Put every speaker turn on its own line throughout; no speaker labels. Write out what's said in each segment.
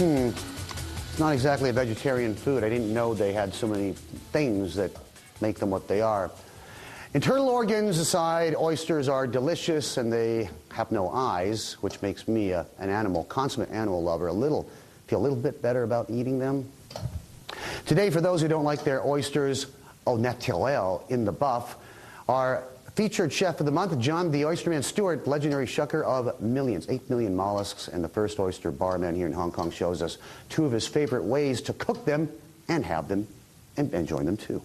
It's not exactly a vegetarian food. I didn't know they had so many things that make them what they are. Internal organs aside, oysters are delicious and they have no eyes, which makes me an consummate animal lover, feel a little bit better about eating them. Today, for those who don't like their oysters au naturel in the buff, our featured chef of the month, John the Oysterman Stewart, legendary shucker of millions, 8 million mollusks, and the first oyster barman here in Hong Kong, shows us two of his favorite ways to cook them and have them and enjoy them too.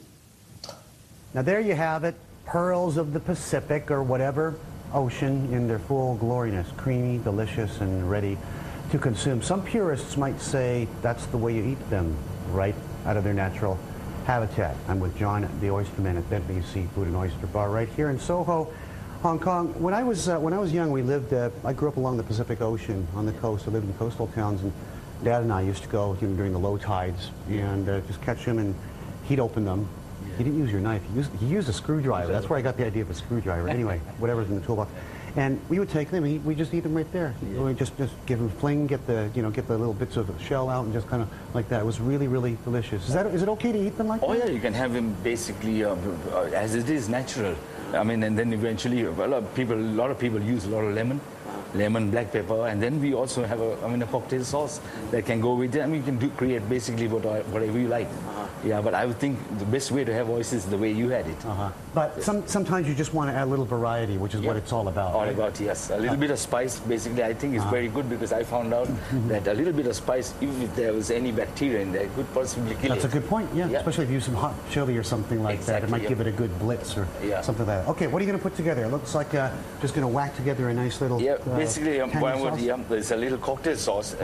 Now there you have it, pearls of the Pacific or whatever ocean in their full gloriness, creamy, delicious, and ready to consume. Some purists might say that's the way you eat them, right out of their natural habitat. I'm with John the Oysterman at Bentley Seafood and Oyster Bar right here in Soho, Hong Kong. When I was young, we lived. I grew up along the Pacific Ocean on the coast. I lived in coastal towns, and Dad and I used to go during the low tides and just catch them, and he'd open them. He didn't use your knife. He used a screwdriver. That's where I got the idea of a screwdriver. Anyway, whatever's in the toolbox. And we would take them, and we just eat them right there. Yeah. We just give them a fling, get the little bits of shell out, and just kind of like that. It was really, really delicious. Is it okay to eat them like that?
Oh yeah, you can have them basically as it is, natural. I mean, and then eventually a lot of people use a lot of lemon, black pepper, and then we also have a cocktail sauce that can go with it. I mean, you can create basically whatever you like. Yeah, but I would think the best way to have oysters is the way you had it.
But sometimes you just want to add a little variety, which is what it's all about.
All about, yes. A little bit of spice, basically, I think is very good, because I found out that a little bit of spice, even if there was any bacteria in there, could possibly kill it.
That's a good point, yeah. Especially if you use some hot chili or something like that. It might give it a good blitz or something like that. Okay, what are you going to put together? It looks like just going to whack together a nice little
basically, there's a little cocktail sauce.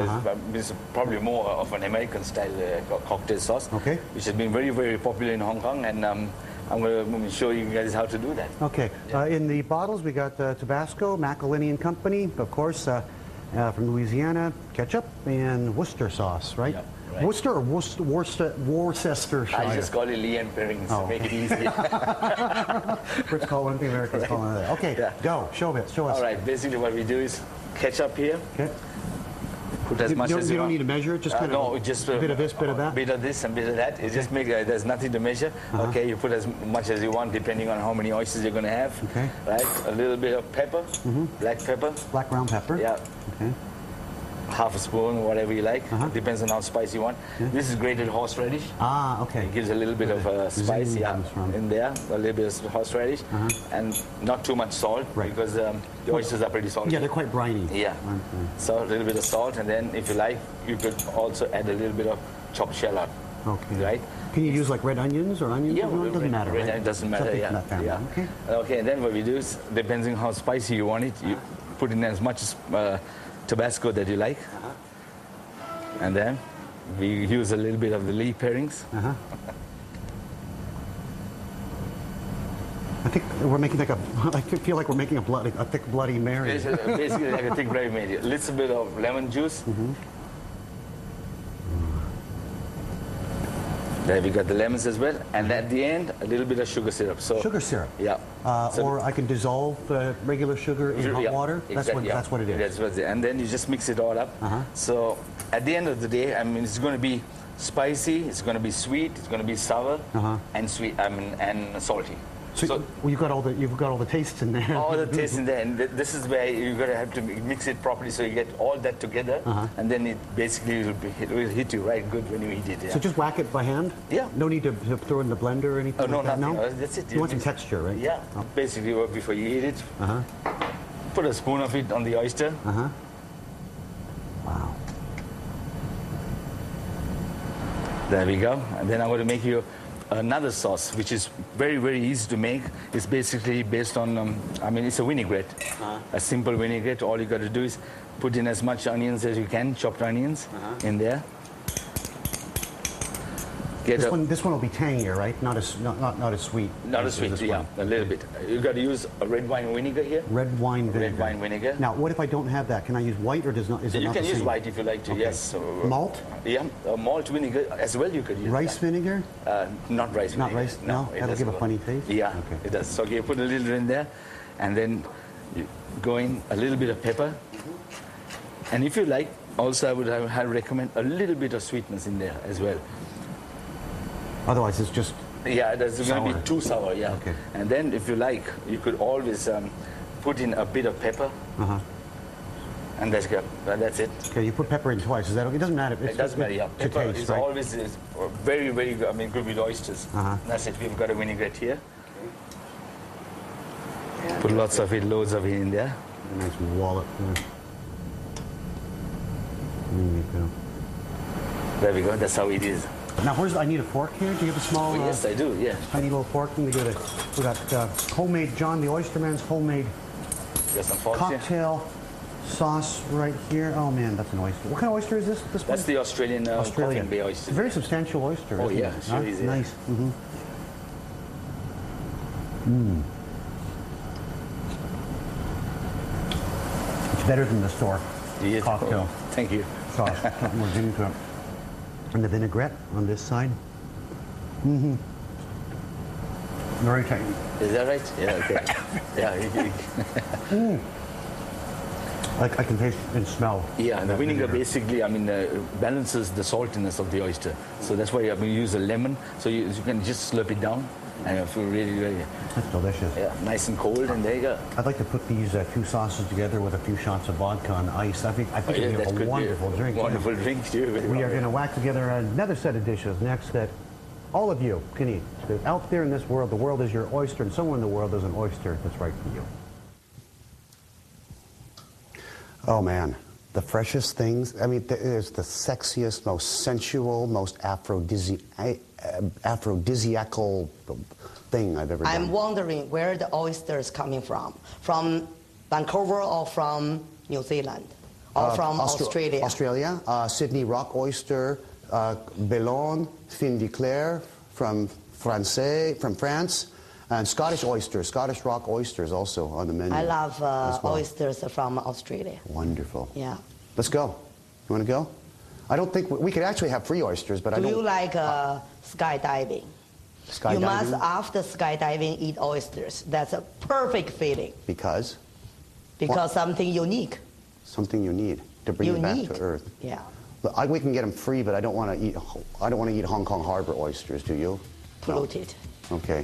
It's probably more of an American-style cocktail sauce, which has been very, very popular in Hong Kong, and I'm going to show you guys how to do that. Okay. In the bottles, we got Tabasco, McElhinney and Company, of course, from Louisiana, ketchup, and Worcester sauce, right? Yeah. Right. Worcester or Worcestershire? I just call it Lee and Perrings to make it easier.
Brits call one thing, Americans call another. Okay, go. Show us.
All right, basically what we do is ketchup here. Okay. Put as much as you want.
You don't need to measure it, just kind of
just
a bit of this, bit of that?
Bit of this and bit of that. It just there's nothing to measure. Okay, you put as much as you want depending on how many oysters you're going to have. Okay. Right, a little bit of pepper, black pepper.
Black ground pepper.
Yeah. Okay. Half a spoon, whatever you like. Depends on how spicy you want. This is grated horseradish.
Okay.
It gives a little bit of spice in there, a little bit of horseradish, and not too much salt, because the oysters are pretty salty.
Yeah, they're quite briny.
Yeah. So a little bit of salt, and then if you like, you could also add a little bit of chopped shallot. Okay. Right?
Can you use like red onions or onions?
Yeah,
it doesn't matter, right?
It doesn't matter, yeah. Okay, and then what we do is, depending on how spicy you want it, you put in as much Tabasco that you like, and then we use a little bit of the Lee Perrings.
I think we're making I feel like we're making a thick Bloody Mary.
It's basically like a thick Bloody Mary. A little bit of lemon juice. There we got the lemons as well, and at the end a little bit of sugar syrup. So
sugar syrup.
Yeah.
Or I can dissolve regular sugar in hot water.
Exactly,
that's what it is.
That's what it is. And then you just mix it all up. So at the end of the day, I mean, it's going to be spicy, it's going to be sweet, it's going to be sour, and sweet. And salty.
So you've got all the tastes in there.
All the tastes in there, and this is where you're going to have to mix it properly, so you get all that together, and then it basically will hit you right good when you eat it. Yeah.
So just whack it by hand?
Yeah.
No need to throw it in the blender or anything?
Oh, no,
like that?
nothing.
No?
That's it.
You want some texture, right?
Yeah. Basically, before you eat it, put a spoon of it on the oyster.
Wow.
There we go. And then I'm going to make you another sauce, which is very, very easy to make. It's basically based on, it's a vinaigrette, a simple vinaigrette. All you got to do is put in as much onions as you can, chopped onions in there.
This one will be tangier, right? Not as sweet.
Not as sweet, yeah, a little bit. You got to use a red wine vinegar here.
Red wine vinegar.
Red wine vinegar.
Now, what if I don't have that? Can I use white, or is it not the same?
You can use white if you like to. Yes.
Malt.
Yeah, malt vinegar as well. You could use
rice vinegar.
Not rice vinegar.
Not rice. No, that'll give a funny taste.
Yeah, it does. So you put a little in there, and then you go in a little bit of pepper, and if you like, Also, I would recommend a little bit of sweetness in there as well.
Otherwise, it's just
there's going to be too sour. Yeah.
Okay.
And then, if you like, you could always put in a bit of pepper. And that's good. That's it.
Okay, you put pepper in twice. Is that okay? It doesn't matter.
It doesn't matter. Yeah. Pepper
taste,
is
right?
always very, very good. I mean, good with oysters. That's it. We've got a vinaigrette here. Put lots of it, loads of it in there.
A nice wallop.
There we go. That's how it is.
Now, I need a fork here. Do you have a small?
Yes, I do. Yeah.
Tiny little fork. We got homemade John the Oyster Man's homemade cocktail sauce right here. Oh man, that's an oyster. What kind of oyster is this?
That's the Australian Bay oyster.
It's a very substantial oyster.
Oh yeah, sure is.
Nice. It's better than the store cocktail.
Thank you.
Sauce. Put more gin to it. And the vinaigrette on this side. Very tight.
Is that right? Yeah. Okay. Yeah.
I can taste and smell.
Yeah, and the vinegar basically, balances the saltiness of the oyster. So that's why we use a lemon, so you can just slurp it down, and you feel really, really.
That's delicious.
Yeah, nice and cold, and there you go.
I'd like to put these two sauces together with a few shots of vodka on ice. I think it'd be a wonderful drink.
Wonderful drink, too.
We are going to whack together another set of dishes next that all of you can eat. Because out there in this world, the world is your oyster, and somewhere in the world there's an oyster that's right for you. Oh man, the freshest things. I mean, there's the sexiest, most sensual, most aphrodisiacal thing I've ever done.
I'm wondering where the oyster is coming from Vancouver or from New Zealand or from Australia?
Australia, Sydney rock oyster, Bellon, fin de Claire from France. And Scottish oysters, Scottish rock oysters also on the menu.
I love oysters from Australia.
Wonderful.
Yeah.
Let's go. You want to go? I don't think we could actually have free oysters, but I don't.
Do you like skydiving?
Skydiving?
You must, after skydiving, eat oysters. That's a perfect feeling.
Because?
Because something unique.
Something you need to bring you back to Earth.
Yeah.
We can get them free, but I don't want to eat Hong Kong Harbor oysters. Do you?
Polluted.
No. Okay.